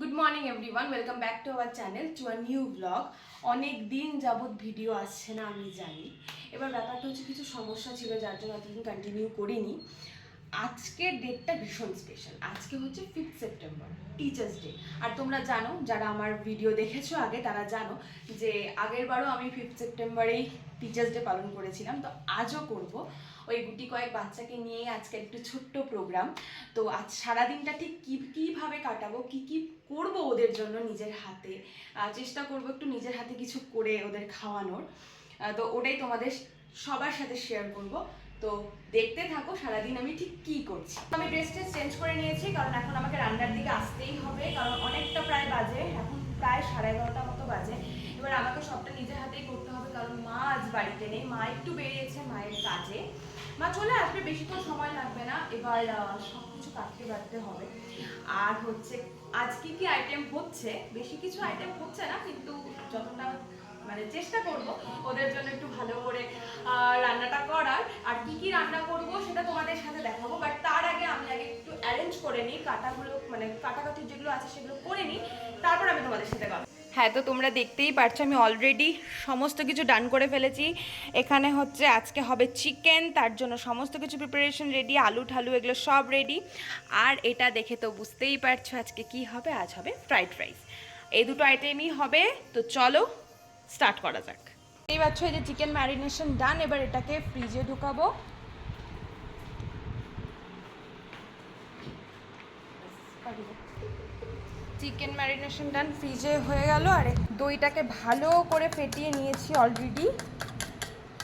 Good morning everyone, welcome back to our channel to a new blog. অনেক দিন যাবৎ video আসছে না আমি জানি। এবার ব্যাপারটা হচ্ছে কিছু সমস্যা ছিল যার জন্য এতদিন কন্টিনিউ করিনি। আজকের ডেটটা ভীষণ স্পেশাল। আজকে হচ্ছে 5th সেপ্টেম্বর, টিচার্স ডে। আর তোমরা জানো, যারা আমার ভিডিও দেখেছো আগে তারা জানো যে আগের বারও আমি 5th সেপ্টেম্বরেই টিচার্স ডে পালন করেছিলাম। তো আজও করব। ওই গুটি কয়েক বাচ্চাকে নিয়েই আজকের একটু ছোট্ট প্রোগ্রাম। তো আজ সারাদিনটা ঠিক কীভাবে কাটাবো, কি করব ওদের জন্য নিজের হাতে, চেষ্টা করব একটু নিজের হাতে কিছু করে ওদের খাওয়ানোর। তো ওটাই তোমাদের সবার সাথে শেয়ার করব। তো দেখতে থাকো সারাদিন আমি ঠিক কি করছি। আমি ড্রেসটা চেঞ্জ করে নিয়েছি কারণ এখন আমাকে রান্নার দিকে আসতেই হবে, কারণ অনেকটা প্রায় বাজে, এখন প্রায় 11:30 মতো বাজে। এবার আমাকে সবটা নিজের হাতেই করতে হবে কারণ মা আজ বাড়িতে নেই, মা একটু বেরিয়েছে মায়ের কাজে। মা চলে আসবে, বেশিক্ষণ সময় লাগবে না। এবার সব কিছু কাটতে বাটতে হবে। আর হচ্ছে আজ কি কি আইটেম হচ্ছে, বেশি কিছু আইটেম হচ্ছে না, কিন্তু যতটা মানে চেষ্টা করব ওদের জন্য একটু ভালো করে রান্নাটা করার। আর কি কি রান্না করব সেটা তোমাদের সাথে দেখাবো, বাট তার আগে আমি একটু অ্যারেঞ্জ করে নিই, কাটাগুলো মানে কাটাকাটি যেগুলো আছে সেগুলো করে নিই, তারপর আমি তোমাদের সাথে কথা। হ্যাঁ, তো তোমরা দেখতেই পারছো আমি অলরেডি সমস্ত কিছু ডান করে ফেলেছি। এখানে হচ্ছে আজকে হবে চিকেন, তার জন্য সমস্ত কিছু প্রিপারেশন রেডি, আলু ঠালু এগুলো সব রেডি। আর এটা দেখে তো বুঝতেই পারছো আজকে কি হবে, আজ হবে ফ্রাইড রাইস। এই দুটো আইটেমই হবে। তো চলো স্টার্ট করা যাক। এই পাচ্ছ, এই যে চিকেন ম্যারিনেশন ডান, এবার এটাকে ফ্রিজে ঢুকাবো। চিকেন ম্যারিনেশন ডান, ফ্রিজে হয়ে গেল। আর দইটাকে ভালো করে ফেটিয়ে নিয়েছি অলরেডি।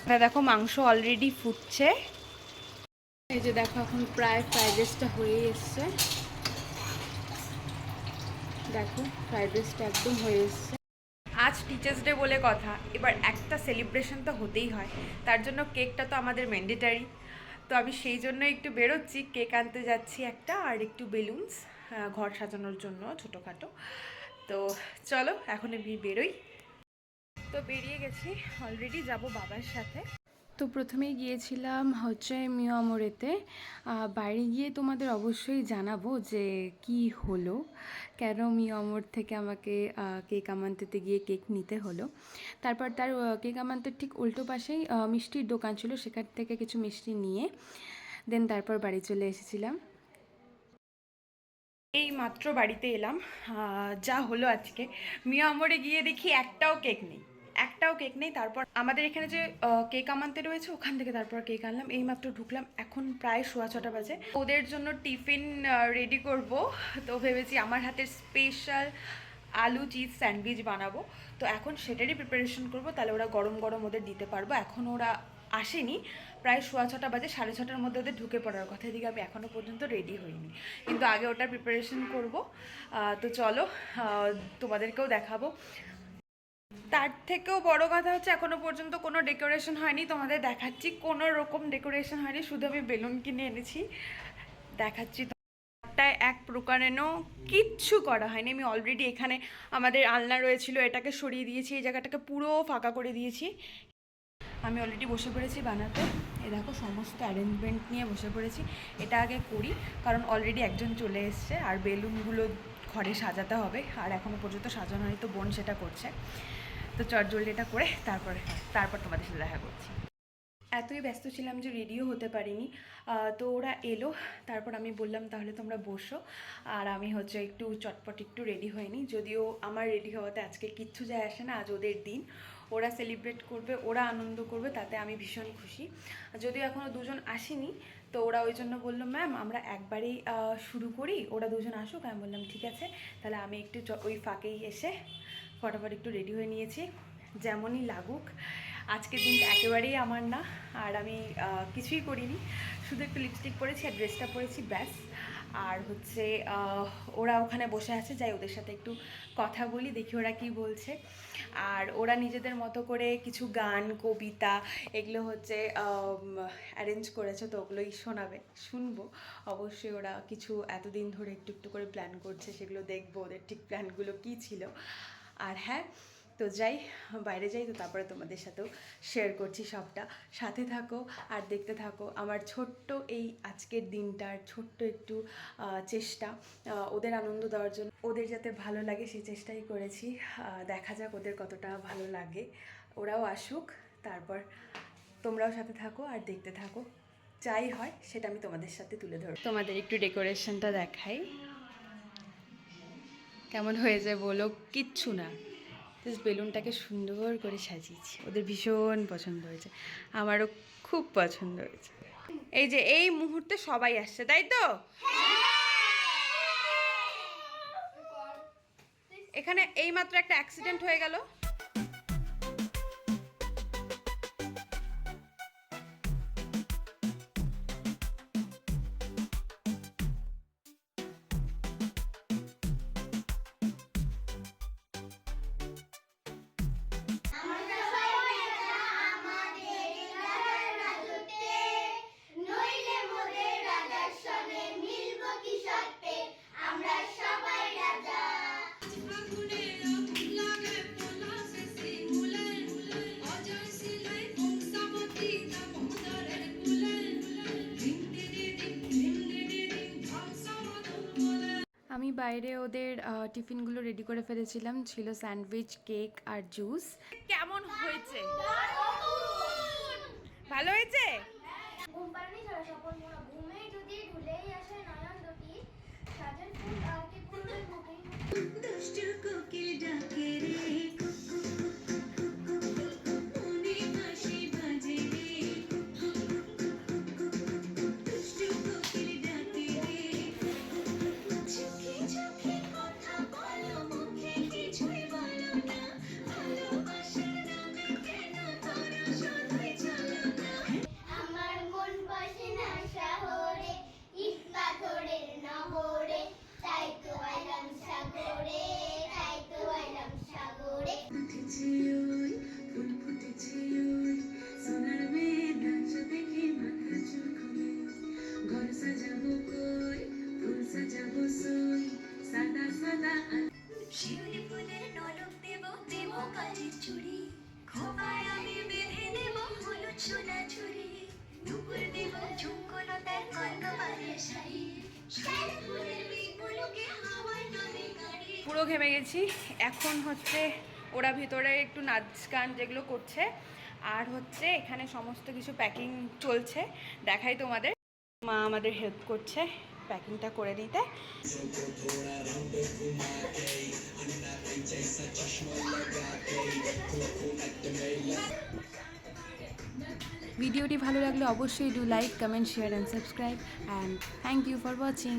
এটা দেখো মাংস অলরেডি ফুটছে। এই যে দেখো এখন প্রায় ফ্রাইড রাইসটা হয়ে এসছে। দেখো ফ্রাইড রাইসটা একদম হয়ে এসছে। আজ টিচার্স ডে বলে কথা, এবার একটা সেলিব্রেশন তো হতেই হয়, তার জন্য কেকটা তো আমাদের ম্যান্ডেটারি। তো আমি সেই জন্য একটু বেরোচ্ছি, কেক আনতে যাচ্ছি একটা, আর একটু বেলুনস ঘর সাজানোর জন্য ছোটোখাটো। তো চলো এখন আমি বেরোই। তো বেরিয়ে গেছি অলরেডি, যাব বাবার সাথে। তো প্রথমেই গিয়েছিলাম হচ্ছে মিয়ামোরেতে। বাইরে গিয়ে তোমাদের অবশ্যই জানাবো যে কি হলো, কেন মিয়ামোর থেকে আমাকে কেক আমানতেতে গিয়ে কেক নিতে হলো। তারপর তার কেক আমানতের ঠিক উল্টো পাশেই মিষ্টির দোকান ছিল, সেখান থেকে কিছু মিষ্টি নিয়ে দেন তারপর বাড়ি চলে এসেছিলাম। এই মাত্র বাড়িতে এলাম। যা হলো আজকে, মিয়ামোরে গিয়ে দেখি একটাও কেক নেই, একটাও কেক নেই। তারপর আমাদের এখানে যে কেক আমানতে রয়েছে ওখান থেকে তারপর কেক আনলাম। এই মাত্র ঢুকলাম, এখন প্রায় 6:15 বাজে। ওদের জন্য টিফিন রেডি করব। তো ভেবেছি আমার হাতের স্পেশাল আলু চিজ স্যান্ডউইচ বানাবো। তো এখন সেটারই প্রিপারেশন করব, তাহলে ওরা গরম গরম ওদের দিতে পারবো। এখন ওরা আসেনি, প্রায় 6:15 বাজে, 6:30টার মধ্যে ওদের ঢুকে পড়ার কথা। এদিকে আমি এখনও পর্যন্ত রেডি হইনি, কিন্তু আগে ওটার প্রিপারেশন করব। তো চলো তোমাদেরকেও দেখাবো। তার থেকেও বড় কথা হচ্ছে এখনো পর্যন্ত কোনো ডেকোরেশন হয়নি, তোমাদের দেখাচ্ছি। কোনো রকম ডেকোরেশন হয়নি, শুধু আমি বেলুন কিনে এনেছি, দেখাচ্ছি। তাই এক প্রকারেরও কিচ্ছু করা হয়নি। আমি অলরেডি এখানে আমাদের আলনা রয়েছিল, এটাকে সরিয়ে দিয়েছি, এই জায়গাটাকে পুরো ফাঁকা করে দিয়েছি। আমি অলরেডি বসে পড়েছি বানাতে। এ দেখো সমস্ত অ্যারেঞ্জমেন্ট নিয়ে বসে পড়েছি। এটা আগে করি কারণ অলরেডি একজন চলে এসছে, আর বেলুনগুলো ঘরে সাজাতে হবে, আর এখনও পর্যন্ত সাজানো হয়নি, তো বোন সেটা করছে। তো চটজলদি এটা করে তারপর তারপর তোমাদের সাথে দেখা করছি। এতই ব্যস্ত ছিলাম যে রেডিও হতে পারিনি। তো ওরা এলো, তারপর আমি বললাম তাহলে তোমরা বসো, আর আমি হচ্ছে একটু চটপট একটু রেডি হয়নি। যদিও আমার রেডি হওয়াতে আজকে কিচ্ছু যায় আসে না, আজ ওদের দিন, ওরা সেলিব্রেট করবে, ওরা আনন্দ করবে, তাতে আমি ভীষণ খুশি। যদিও এখনও দুজন আসেনি, তো ওরা ওই জন্য বললো ম্যাম আমরা একবারেই শুরু করি, ওরা দুজন আসুক। আমি বললাম ঠিক আছে, তাহলে আমি একটু ওই ফাঁকেই এসে ফটাফট একটু রেডি হয়ে নিয়েছি, যেমনই লাগুক। আজকের দিনটা একেবারেই আমার না, আর আমি কিছুই করিনি, শুধু একটু লিপস্টিক পরেছি আর ড্রেসটা পরেছি, ব্যাস। আর হচ্ছে ওরা ওখানে বসে আছে, যাই ওদের সাথে একটু কথা বলি, দেখি ওরা কি বলছে। আর ওরা নিজেদের মতো করে কিছু গান কবিতা এগুলো হচ্ছে অ্যারেঞ্জ করেছে, তো ওগুলোই শোনাবে, শুনবো অবশ্যই। ওরা কিছু এতদিন ধরে একটু একটু করে প্ল্যান করছে, সেগুলো দেখবো ওদের ঠিক প্ল্যানগুলো কী ছিল। আর হ্যাঁ, তো যাই, বাইরে যাই, তো তারপরে তোমাদের সাথেও শেয়ার করছি সবটা। সাথে থাকো আর দেখতে থাকো আমার ছোট্ট এই আজকের দিনটার ছোট্ট একটু চেষ্টা ওদের আনন্দ দেওয়ার জন্য, ওদের যাতে ভালো লাগে সেই চেষ্টাই করেছি। দেখা যাক ওদের কতটা ভালো লাগে, ওরাও আসুক, তারপর তোমরাও সাথে থাকো আর দেখতে থাকো। যাই হয় সেটা আমি তোমাদের সাথে তুলে ধরব। তোমাদের একটু ডেকোরেশনটা দেখাই, কেমন হয়েছে বলো? কিচ্ছু না, জাস্ট বেলুনটাকে সুন্দর করে সাজিয়েছি, ওদের ভীষণ পছন্দ হয়েছে, আমারও খুব পছন্দ হয়েছে। এই যে এই মুহূর্তে সবাই আসছে, তাই তো? এখানে এইমাত্র একটা অ্যাক্সিডেন্ট হয়ে গেল। আমি বাইরে ওদের টিফিনগুলো রেডি করে ফেলেছিলাম, ছিল স্যান্ডউইচ, কেক আর জুস। কেমন হয়েছে? ভালো হয়েছে? ঘুম পাড়ানি ছাড়া সকল মোরা ঘুমে যদি ভুলেই আসে নয়ন দুটি সাজের ফুল আর কি ফুলবে মুখে দুষ্টু কোকিল ডাকে রে কুকু মনে হাসি বাজে রে দুষ্টু কোকিল ডাকে রে চোখে চোখে কথা বলো মুখে কিছুই বলো না ভালোবাসার নামে কেন তোরা শুধুই চলো না আমার মন বসে না শহরে ইট পাথরের নহরে তাই তো আইলাম সাগরে তাই তো আইলাম সাগরে উঠেছে ওই ফুল ফুটেছে ওই সোনার মেয়ে নাচ দেখে মাথা চুল খুলে ঘর সাজাবো কই ফুল সাজাবো সই সাদা সাদা শিউলি ফুলের নলক দেব দেব কাজের চুড়ি খোপায় আমি বেঁধে দেব হলুদ সোনা চুড়ি দুপুর দেব ঝুমকোলতার কনকবারের শাড়ি শাড়ি ফুলের মেঘগুলোকে হাওয়ার নামে গাড়ি পুরো ঘেমে গেছি। এখন হচ্ছে ওরা ভিতরে একটু নাচ গান যেগুলো করছে, আর হচ্ছে এখানে সমস্ত কিছু প্যাকিং চলছে, দেখাই তোমাদের। মা আমাদের হেল্প করছে প্যাকিংটা করে নিতে। ভিডিওটি ভালো লাগলে অবশ্যই do like, comment, share and subscribe, and thank you for watching.